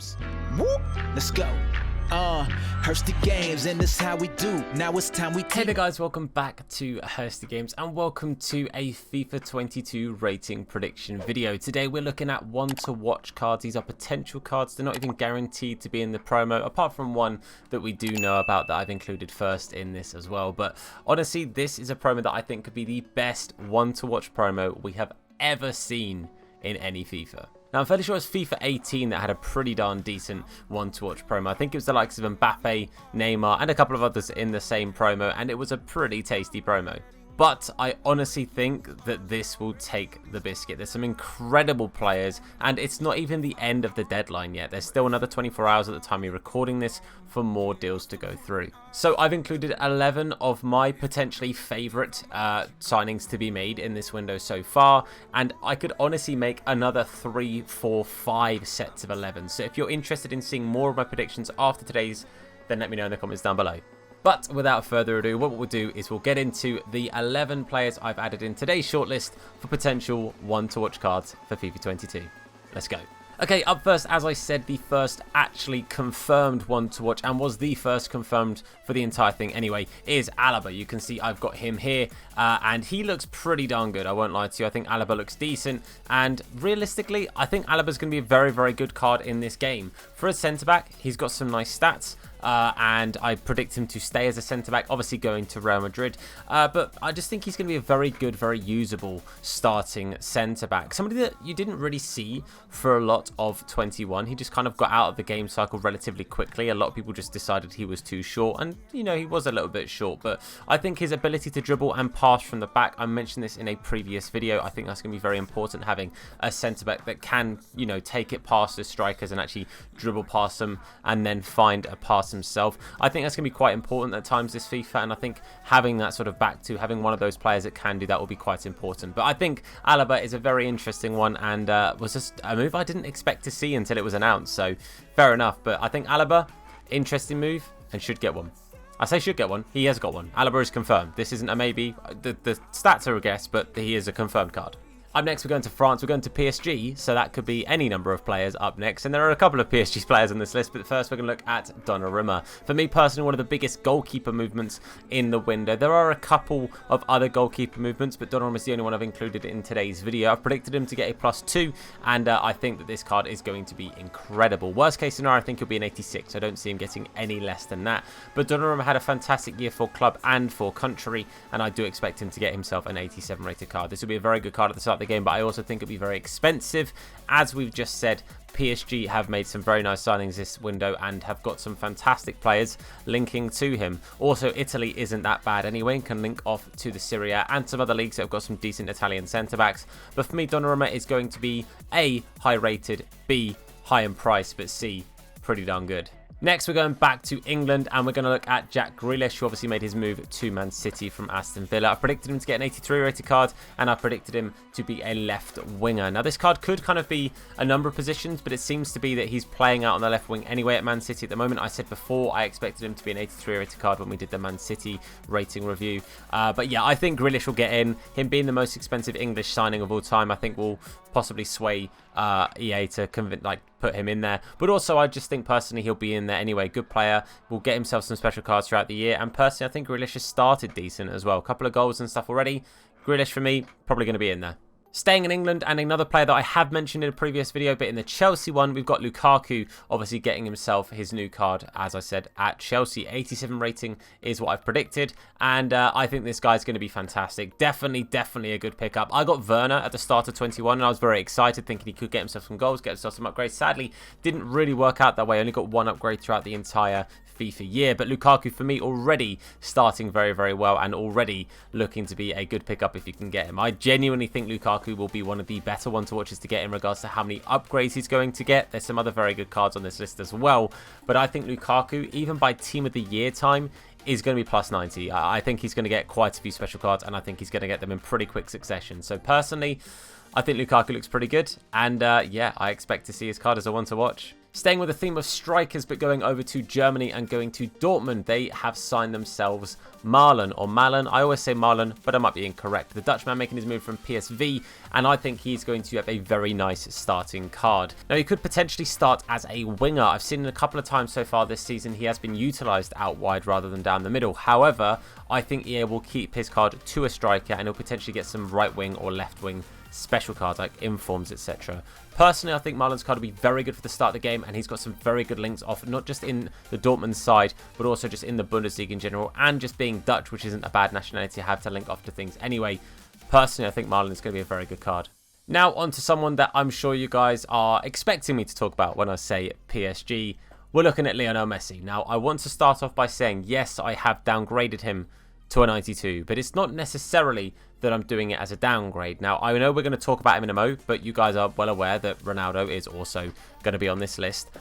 games. Whoop, let's go. Hursty games, and this how we do. Now it's time we Hey there guys, welcome back to Hursty Games and welcome to a FIFA 22 rating prediction video. Today we're looking at one to watch cards. These are potential cards. They're not even guaranteed to be in the promo, apart from one that we do know about that I've included first in this as well. But honestly, this is a promo that I think could be the best one to watch promo we have ever seen in any FIFA. Now, I'm fairly sure it's FIFA 18 that had a pretty darn decent one-to-watch promo. I think it was the likes of Mbappe, Neymar, and a couple of others in the same promo, and it was a pretty tasty promo. But I honestly think that this will take the biscuit. There's some incredible players, and it's not even the end of the deadline yet. There's still another 24 hours at the time you're recording this for more deals to go through. So I've included 11 of my potentially favourite signings to be made in this window so far, and I could honestly make another 3, 4, 5 sets of 11. So if you're interested in seeing more of my predictions after today's, then let me know in the comments down below. But without further ado, what we'll do is we'll get into the 11 players I've added in today's shortlist for potential one-to-watch cards for FIFA 22. Let's go. Okay, up first, as I said, the first actually confirmed one to watch, and was the first confirmed for the entire thing anyway, is Alaba. You can see I've got him here, and he looks pretty darn good, I won't lie to you. I think Alaba looks decent, and realistically, I think Alaba's going to be a very, very good card in this game. For a centre-back, he's got some nice stats. And I predict him to stay as a centre-back, obviously going to Real Madrid. But I just think he's going to be a very good, very usable starting centre-back. Somebody that you didn't really see for a lot of 21. He just kind of got out of the game cycle relatively quickly. A lot of people just decided he was too short. And, you know, he was a little bit short. But I think his ability to dribble and pass from the back, I mentioned this in a previous video. I think that's going to be very important, having a centre-back that can, you know, take it past the strikers and actually dribble past them and then find a pass himself. I think that's going to be quite important at times this FIFA, and I think having that sort of back to having one of those players that can do that will be quite important. But I think Alaba is a very interesting one, and was just a move I didn't expect to see until it was announced, so fair enough. But I think Alaba, interesting move, and should get one. I say should get one. He has got one. Alaba is confirmed. This isn't a maybe. The stats are a guess, but he is a confirmed card. Up next, we're going to France. We're going to PSG, so that could be any number of players up next. And there are a couple of PSG players on this list, but first we're going to look at Donnarumma. For me personally, one of the biggest goalkeeper movements in the window. There are a couple of other goalkeeper movements, but Donnarumma is the only one I've included in today's video. I've predicted him to get a +2, and I think that this card is going to be incredible. Worst case scenario, I think he'll be an 86. I don't see him getting any less than that. But Donnarumma had a fantastic year for club and for country, and I do expect him to get himself an 87 rated card. This will be a very good card at the start of the game, but I also think it'll be very expensive. As we've just said, PSG have made some very nice signings this window and have got some fantastic players linking to him. Also, Italy isn't that bad anyway and can link off to the Serie A and some other leagues that have got some decent Italian centre-backs. But for me, Donnarumma is going to be A, high rated, B, high in price, but C, pretty darn good. Next, we're going back to England, and we're going to look at Jack Grealish, who obviously made his move to Man City from Aston Villa. I predicted him to get an 83 rated card, and I predicted him to be a left winger. Now, this card could kind of be a number of positions, but it seems to be that he's playing out on the left wing anyway at Man City at the moment. I said before I expected him to be an 83 rated card when we did the Man City rating review. But yeah, I think Grealish will get in. Him being the most expensive English signing of all time, I think will possibly sway EA to put him in there. But also, I just think personally he'll be in there anyway. Good player, will get himself some special cards throughout the year, and personally I think Grealish has started decent as well. A couple of goals and stuff already. Grealish for me, probably going to be in there. Staying in England, and another player that I have mentioned in a previous video, but in the Chelsea one, we've got Lukaku, obviously getting himself his new card, as I said, at Chelsea. 87 rating is what I've predicted, and I think this guy's going to be fantastic. Definitely a good pickup. I got Werner at the start of 21, and I was very excited, thinking he could get himself some goals, get himself some upgrades. Sadly, didn't really work out that way. Only got one upgrade throughout the entire FIFA year, but Lukaku for me already starting very, very well and already looking to be a good pickup if you can get him. I genuinely think Lukaku will be one of the better one to watches to get in regards to how many upgrades he's going to get. There's some other very good cards on this list as well, but I think Lukaku, even by team of the year time, is going to be +90. I think he's going to get quite a few special cards, and I think he's going to get them in pretty quick succession. So personally, I think Lukaku looks pretty good, and yeah, I expect to see his card as a one to watch. Staying with the theme of strikers, but going over to Germany and going to Dortmund, they have signed themselves Marlon, or Malin. I always say Marlon, but I might be incorrect. The Dutchman making his move from PSV, and I think he's going to have a very nice starting card. Now, he could potentially start as a winger. I've seen him a couple of times so far this season. He has been utilised out wide rather than down the middle. However, I think EA will keep his card to a striker, and he'll potentially get some right wing or left wing special cards like informs, etc. Personally, I think Marlon's card will be very good for the start of the game, and he's got some very good links off, not just in the Dortmund side, but also just in the Bundesliga in general, and just being Dutch, which isn't a bad nationality to have to link off to things anyway. Personally, I think Marlon is going to be a very good card. Now, on to someone that I'm sure you guys are expecting me to talk about when I say PSG. We're looking at Lionel Messi. Now, I want to start off by saying, yes, I have downgraded him to a 92, but it's not necessarily that I'm doing it as a downgrade. Now, I know we're going to talk about him in a mo, but you guys are well aware that Ronaldo is also going to be on this list.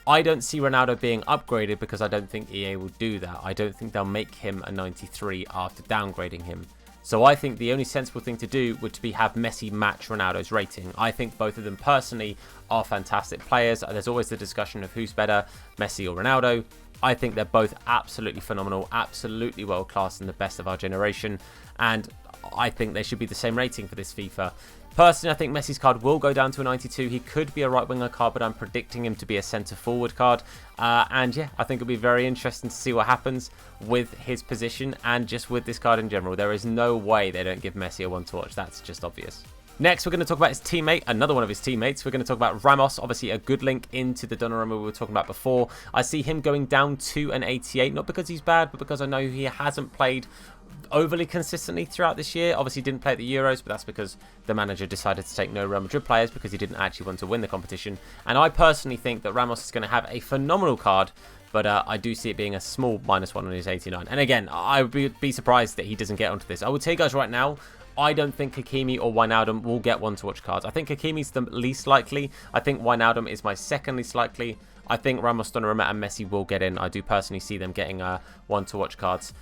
I don't see Ronaldo being upgraded because I don't think EA will do that. I don't think they'll make him a 93 after downgrading him. So I think the only sensible thing to do would be have Messi match Ronaldo's rating. I think both of them personally are fantastic players. There's always the discussion of who's better, Messi or Ronaldo. I think they're both absolutely phenomenal, absolutely world class and the best of our generation. And I think they should be the same rating for this FIFA. Personally, I think Messi's card will go down to a 92. He could be a right winger card, but I'm predicting him to be a centre forward card. And yeah, I think it'll be very interesting to see what happens with his position and just with this card in general. There is no way they don't give Messi a one to watch. That's just obvious. Next, we're going to talk about his teammate, another one of his teammates. We're going to talk about Ramos, obviously a good link into the Donnarumma we were talking about before. I see him going down to an 88, not because he's bad, but because I know he hasn't played overly consistently throughout this year. Obviously didn't play at the Euros, but that's because the manager decided to take no Real Madrid players because he didn't actually want to win the competition. And I personally think that Ramos is going to have a phenomenal card, but I do see it being a small -1 on his 89. And again, I would be surprised that he doesn't get onto this. I will tell you guys right now, I don't think Hakimi or Wijnaldum will get one to watch cards. I think Hakimi's the least likely. I think Wijnaldum is my second least likely. I think Ramos, Donnarumma and Messi will get in. I do personally see them getting one to watch cards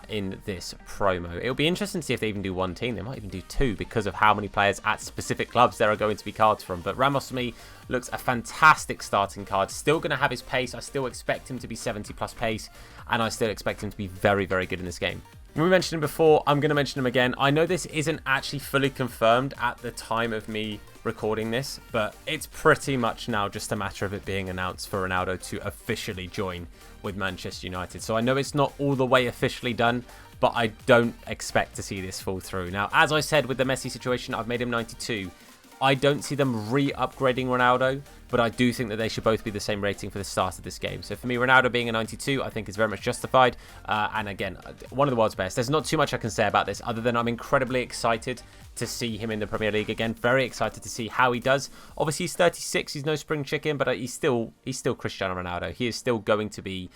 in this promo. It'll be interesting to see if they even do one team. They might even do two because of how many players at specific clubs there are going to be cards from. But Ramos to me looks a fantastic starting card. Still going to have his pace. I still expect him to be 70 plus pace. And I still expect him to be very, very good in this game. We mentioned him before, I'm going to mention him again. I know this isn't actually fully confirmed at the time of me recording this, but it's pretty much now just a matter of it being announced for Ronaldo to officially join with Manchester United. So I know it's not all the way officially done, but I don't expect to see this fall through. Now, as I said with the Messi situation, I've made him 92. I don't see them re-upgrading Ronaldo, but I do think that they should both be the same rating for the start of this game. So for me, Ronaldo being a 92, I think is very much justified. And again, one of the world's best. There's not too much I can say about this other than I'm incredibly excited to see him in the Premier League again. Very excited to see how he does. Obviously, he's 36. He's no spring chicken, but he's still Cristiano Ronaldo. He is still going to be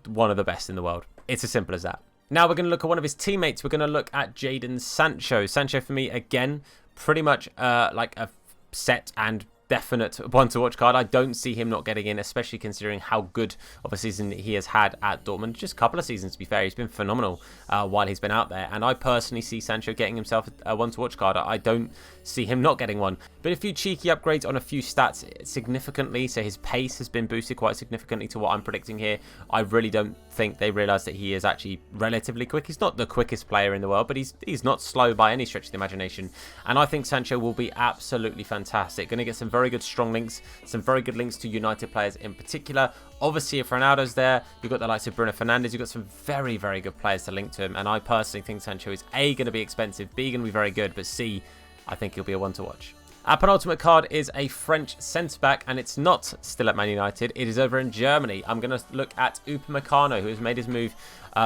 one of the best in the world. It's as simple as that. Now we're going to look at one of his teammates. We're going to look at Jadon Sancho. Sancho for me, again, pretty much like a set and definite one to watch card. I don't see him not getting in, especially considering how good of a season he has had at Dortmund. Just a couple of seasons, to be fair. He's been phenomenal while he's been out there. And I personally see Sancho getting himself a one to watch card. I don't see him not getting one. But a few cheeky upgrades on a few stats significantly. So his pace has been boosted quite significantly to what I'm predicting here. I really don't think they realise that he is actually relatively quick. He's not the quickest player in the world, but he's not slow by any stretch of the imagination. And I think Sancho will be absolutely fantastic. Going to get some very good strong links, some very good links to United players in particular. Obviously, if Ronaldo's there, you've got the likes of Bruno Fernandes. You've got some very, very good players to link to him. And I personally think Sancho is A, going to be expensive, B, going to be very good, but C, I think he'll be a one to watch. Our penultimate card is a French centre-back, and it's not still at Man United. It is over in Germany. I'm going to look at Mercano, who has made his move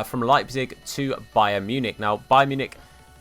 from Leipzig to Bayern Munich. Now, Bayern Munich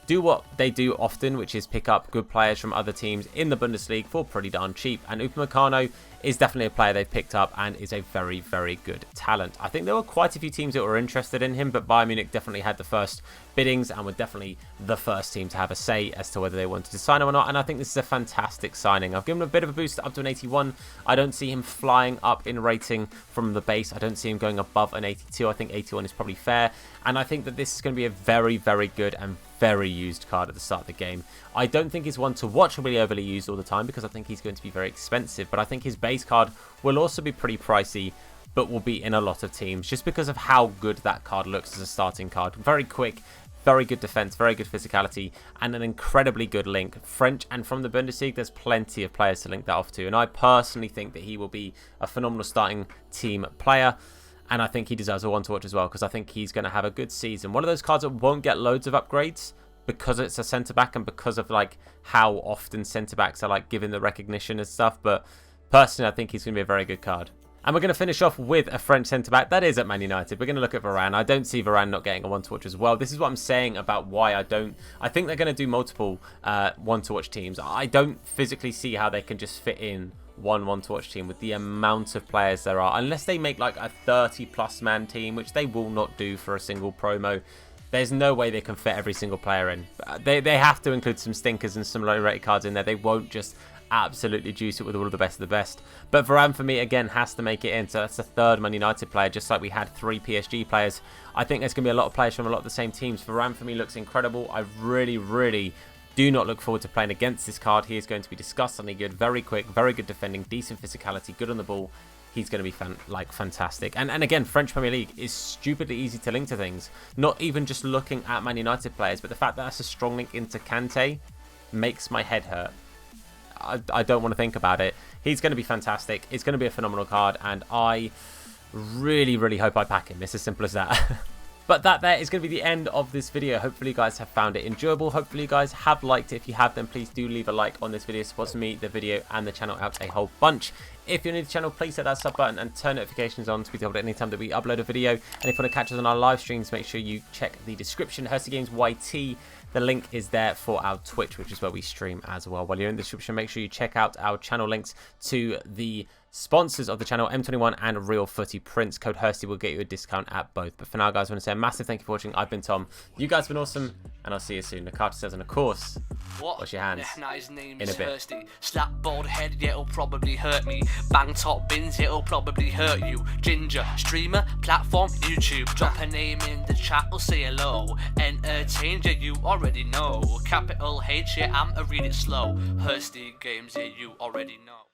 do what they do often, which is pick up good players from other teams in the Bundesliga for pretty darn cheap. And Upamecano is definitely a player they've picked up and is a very, very good talent. I think there were quite a few teams that were interested in him, but Bayern Munich definitely had the first biddings and were definitely the first team to have a say as to whether they wanted to sign him or not. And I think this is a fantastic signing. I've given him a bit of a boost up to an 81. I don't see him flying up in rating from the base. I don't see him going above an 82. I think 81 is probably fair. And I think that this is going to be a very, very good and very used card at the start of the game. I don't think he's one to watch really overly used all the time because I think he's going to be very expensive, but I think his base card will also be pretty pricey, but will be in a lot of teams just because of how good that card looks as a starting card. Very quick, very good defense, very good physicality, and an incredibly good link. French and from the Bundesliga, there's plenty of players to link that off to, and I personally think that he will be a phenomenal starting team player. And I think he deserves a one to watch as well because I think he's going to have a good season. One of those cards that won't get loads of upgrades because it's a centre-back and because of like how often centre-backs are like given the recognition and stuff. But personally, I think he's going to be a very good card. And we're going to finish off with a French centre-back. That is at Man United. We're going to look at Varane. I don't see Varane not getting a one-to-watch as well. This is what I'm saying about why I don't... I think they're going to do multiple one-to-watch teams. I don't physically see how they can just fit in one-to-watch team with the amount of players there are. Unless they make like a 30-plus man team, which they will not do for a single promo. There's no way they can fit every single player in. They have to include some stinkers and some low-rated cards in there. They won't just absolutely juice it with all of the best. But Varane, for me, again, has to make it in. So that's the third Man United player, just like we had 3 PSG players. I think there's going to be a lot of players from a lot of the same teams. Varane, for me, looks incredible. I really do not look forward to playing against this card. He is going to be disgustingly good, very quick, very good defending, decent physicality, good on the ball. He's going to be fantastic. And again, French Premier League is stupidly easy to link to things. Not even just looking at Man United players, but the fact that that's a strong link into Kante makes my head hurt. I don't want to think about it. He's going to be fantastic. It's going to be a phenomenal card, and I really hope I pack him. It's as simple as that. But that there is going to be the end of this video. Hopefully you guys have found it enjoyable. Hopefully you guys have liked it. If you have, then please do leave a like on this video. It supports me, the video, and the channel out a whole bunch. If you're new to the channel, please hit that sub button and turn notifications on to be told at any time that we upload a video. And if you want to catch us on our live streams, make sure you check the description. Hursty Games YT. The link is there for our Twitch, which is where we stream as well. While you're in the description, make sure you check out our channel links to the sponsors of the channel, M21 and Real Footy Prints. Code Hursty will get you a discount at both. But for now, guys, I want to say a massive thank you for watching. I've been Tom. You guys have been awesome, and I'll see you soon. Nakata says, and of course, wash your hands his name's in a bit. Hursty. Slap bald head, yeah, it'll probably hurt me. Bang top bins, it'll probably hurt you. Ginger, streamer, platform, YouTube. Drop a name in the chat, or say hello. Entertain, yeah, you already know. Capital H, yeah, I'm a read it slow. Hursty Games, yeah, you already know.